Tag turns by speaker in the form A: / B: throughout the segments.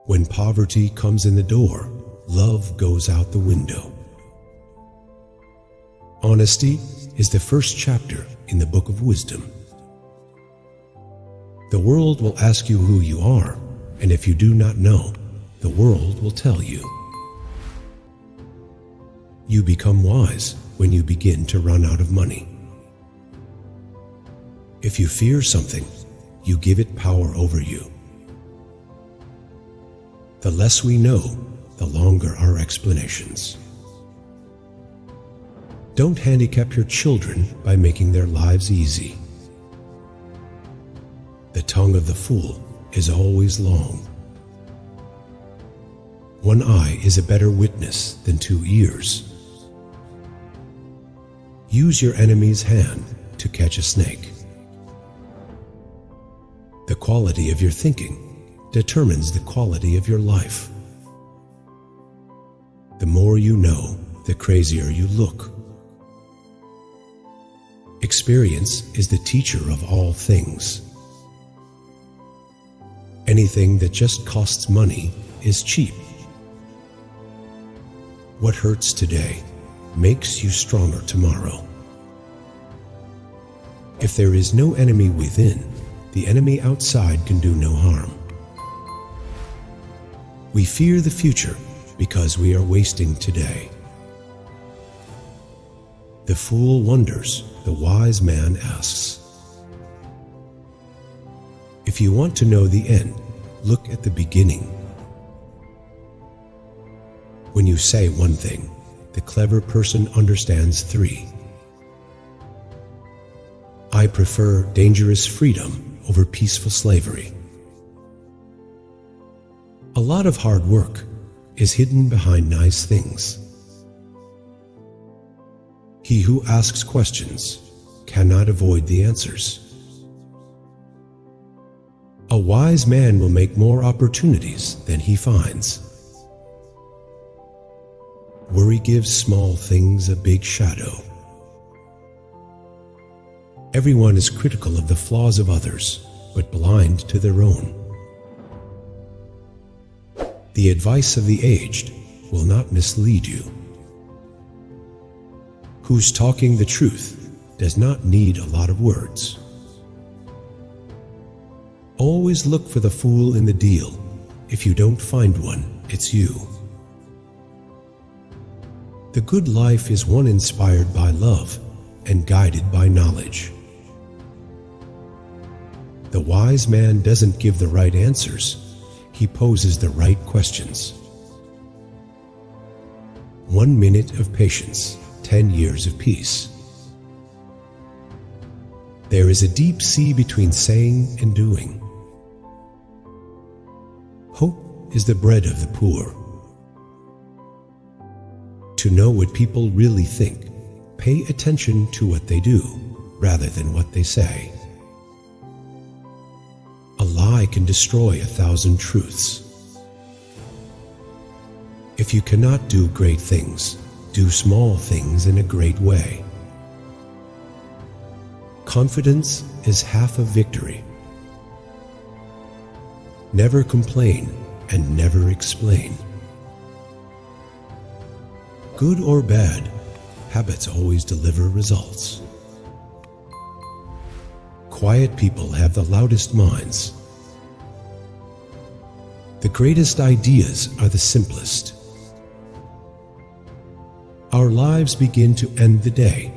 A: When poverty comes in the door, love goes out the window. Honesty is the first chapter in the book of wisdom. The world will ask you who you are, and if you do not know, the world will tell you. You become wise when you begin to run out of money. If you fear something, you give it power over you. The less we know, the longer our explanations. Don't handicap your children by making their lives easy. The tongue of the fool is always long. One eye is a better witness than 2 ears. Use your enemy's hand to catch a snake. The quality of your thinking determines the quality of your life. The more you know, the crazier you look. Experience is the teacher of all things. Anything that just costs money is cheap. What hurts today makes you stronger tomorrow. If there is no enemy within, the enemy outside can do no harm. We fear the future because we are wasting today. The fool wonders, the wise man asks. If you want to know the end, look at the beginning. When you say one thing, the clever person understands 3. I prefer dangerous freedom over peaceful slavery. A lot of hard work is hidden behind nice things. He who asks questions cannot avoid the answers. A wise man will make more opportunities than he finds. Worry gives small things a big shadow. Everyone is critical of the flaws of others, but blind to their own. The advice of the aged will not mislead you. Who's talking the truth does not need a lot of words. Always look for the fool in the deal. If you don't find one, it's you. The good life is one inspired by love and guided by knowledge. The wise man doesn't give the right answers. He poses the right questions. 1 minute of patience, 10 years of peace. There is a deep sea between saying and doing. Hope is the bread of the poor. To know what people really think, pay attention to what they do rather than what they say. A lie can destroy 1,000 truths. If you cannot do great things, do small things in a great way. Confidence is half of victory. Never complain and never explain. Good or bad, habits always deliver results. Quiet people have the loudest minds. The greatest ideas are the simplest. Our lives begin to end the day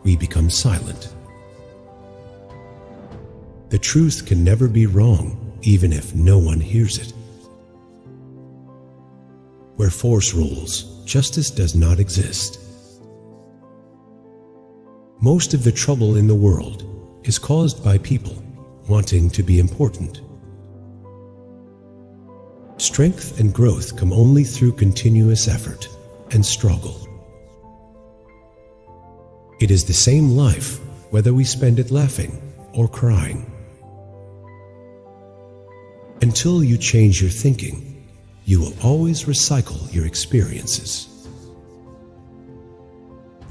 A: we become silent. The truth can never be wrong, even if no one hears it. Where force rules, justice does not exist. Most of the trouble in the world is caused by people wanting to be important. Strength and growth come only through continuous effort and struggle. It is the same life whether we spend it laughing or crying. Until you change your thinking, you will always recycle your experiences.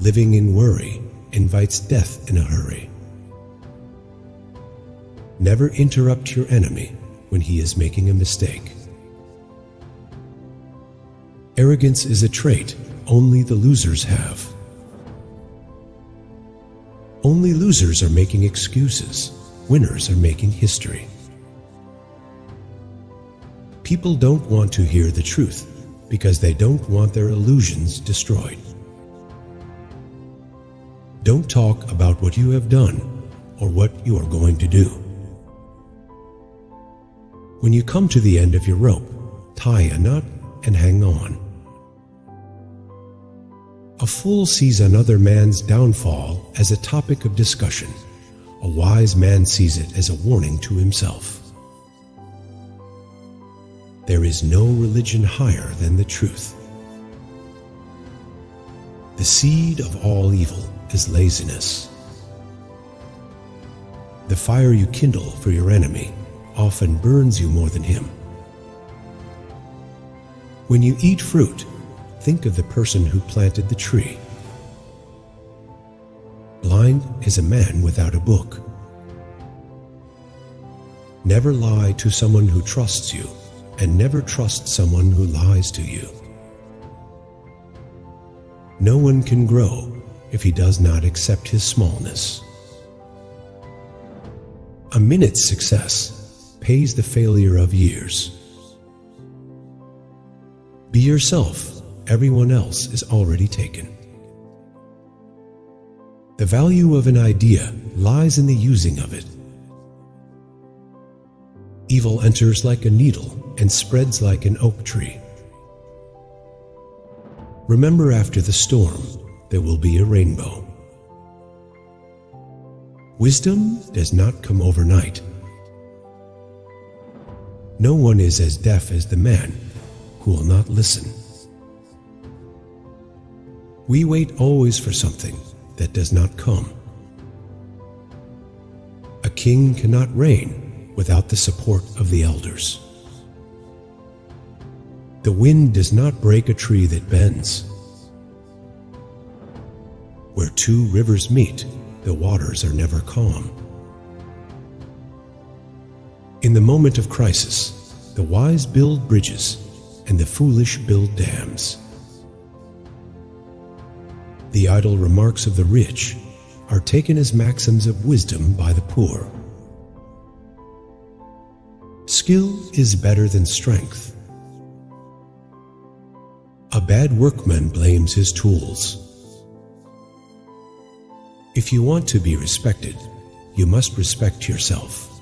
A: Living in worry invites death in a hurry. Never interrupt your enemy when he is making a mistake. Arrogance is a trait only the losers have. Only losers are making excuses. Winners are making history. People don't want to hear the truth because they don't want their illusions destroyed. Don't talk about what you have done or what you are going to do. When you come to the end of your rope, tie a knot and hang on. A fool sees another man's downfall as a topic of discussion. A wise man sees it as a warning to himself. There is no religion higher than the truth. The seed of all evil is laziness. The fire you kindle for your enemy often burns you more than him. When you eat fruit, think of the person who planted the tree. Blind is a man without a book. Never lie to someone who trusts you, and never trust someone who lies to you. No one can grow if he does not accept his smallness. A minute's success pays the failure of years. Be yourself. Everyone else is already taken. The value of an idea lies in the using of it. Evil enters like a needle and spreads like an oak tree. Remember, after the storm, there will be a rainbow. Wisdom does not come overnight. No one is as deaf as the man who will not listen. We wait always for something that does not come. A king cannot reign without the support of the elders. The wind does not break a tree that bends. Where two rivers meet, the waters are never calm. In the moment of crisis, the wise build bridges and the foolish build dams. The idle remarks of the rich are taken as maxims of wisdom by the poor. Skill is better than strength. A bad workman blames his tools. If you want to be respected, you must respect yourself.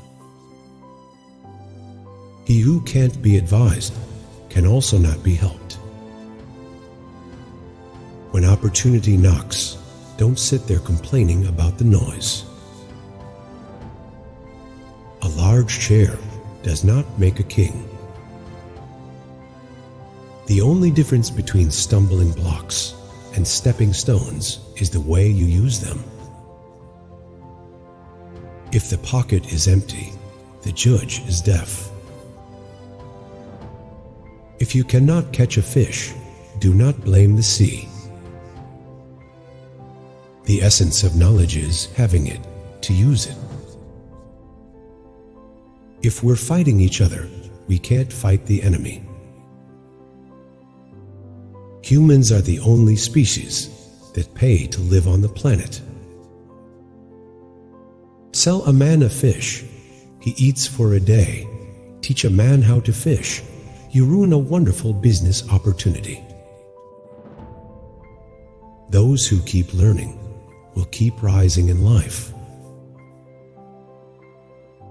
A: He who can't be advised can also not be helped. When opportunity knocks, don't sit there complaining about the noise. A large chair does not make a king. The only difference between stumbling blocks and stepping stones is the way you use them. If the pocket is empty, the judge is deaf. If you cannot catch a fish, do not blame the sea. The essence of knowledge is having it to use it. If we're fighting each other, we can't fight the enemy. Humans are the only species that pay to live on the planet. Sell a man a fish, he eats for a day. Teach a man how to fish, you ruin a wonderful business opportunity. Those who keep learning will keep rising in life.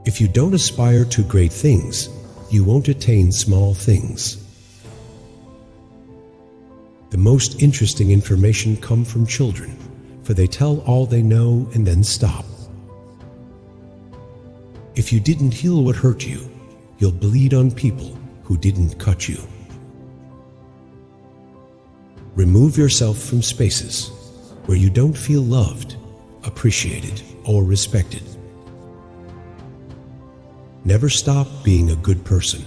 A: If you don't aspire to great things, you won't attain small things. The most interesting information comes from children, for they tell all they know and then stop. If you didn't heal what hurt you, you'll bleed on people who didn't cut you. Remove yourself from spaces where you don't feel loved, appreciated, or respected. Never stop being a good person.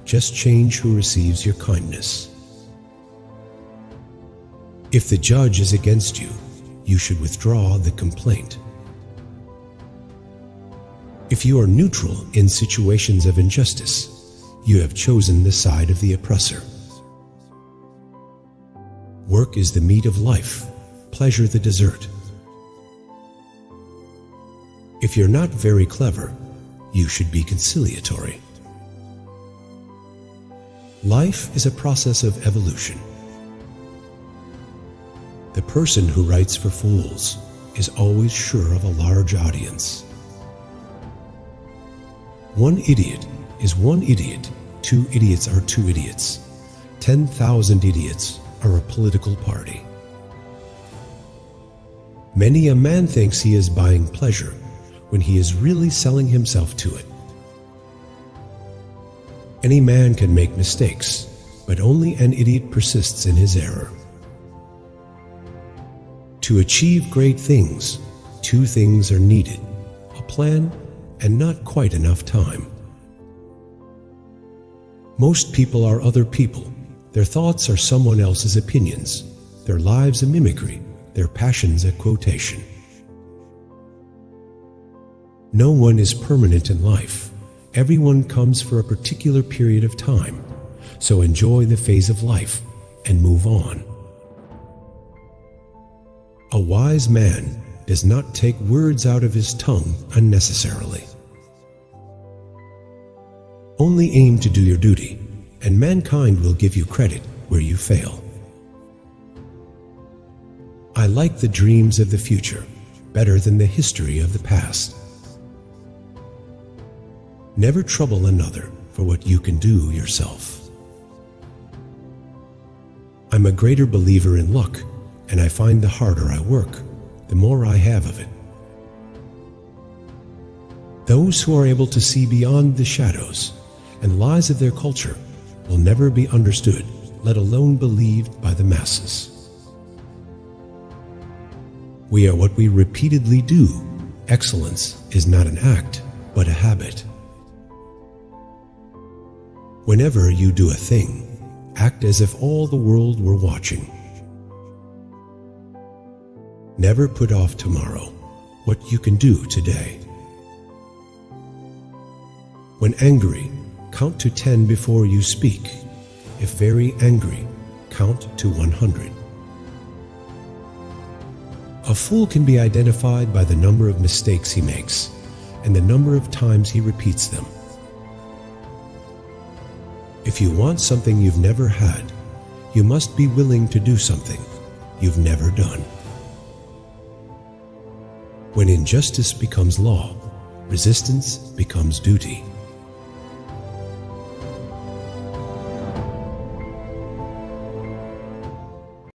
A: Just change who receives your kindness. If the judge is against you, you should withdraw the complaint. If you are neutral in situations of injustice, you have chosen the side of the oppressor. Work is the meat of life, pleasure the dessert. If you're not very clever, you should be conciliatory. Life is a process of evolution. The person who writes for fools is always sure of a large audience. One idiot is one idiot, 2 idiots are 2 idiots, 10,000 idiots are a political party. Many a man thinks he is buying pleasure when he is really selling himself to it. Any man can make mistakes, but only an idiot persists in his error. To achieve great things, 2 things are needed: a plan and not quite enough time. Most people are other people. Their thoughts are someone else's opinions, their lives a mimicry, their passions a quotation. No one is permanent in life. Everyone comes for a particular period of time, so enjoy the phase of life and move on. A wise man does not take words out of his tongue unnecessarily. Only aim to do your duty, and mankind will give you credit where you fail. I like the dreams of the future better than the history of the past. Never trouble another for what you can do yourself. I'm a greater believer in luck, and I find the harder I work, the more I have of it. Those who are able to see beyond the shadows and lies of their culture will never be understood, let alone believed by the masses. We are what we repeatedly do. Excellence is not an act, but a habit. Whenever you do a thing, act as if all the world were watching. Never put off tomorrow what you can do today. When angry, count to 10 before you speak. If very angry, count to 100. A fool can be identified by the number of mistakes he makes and the number of times he repeats them. If you want something you've never had, you must be willing to do something you've never done. When injustice becomes law, resistance becomes duty.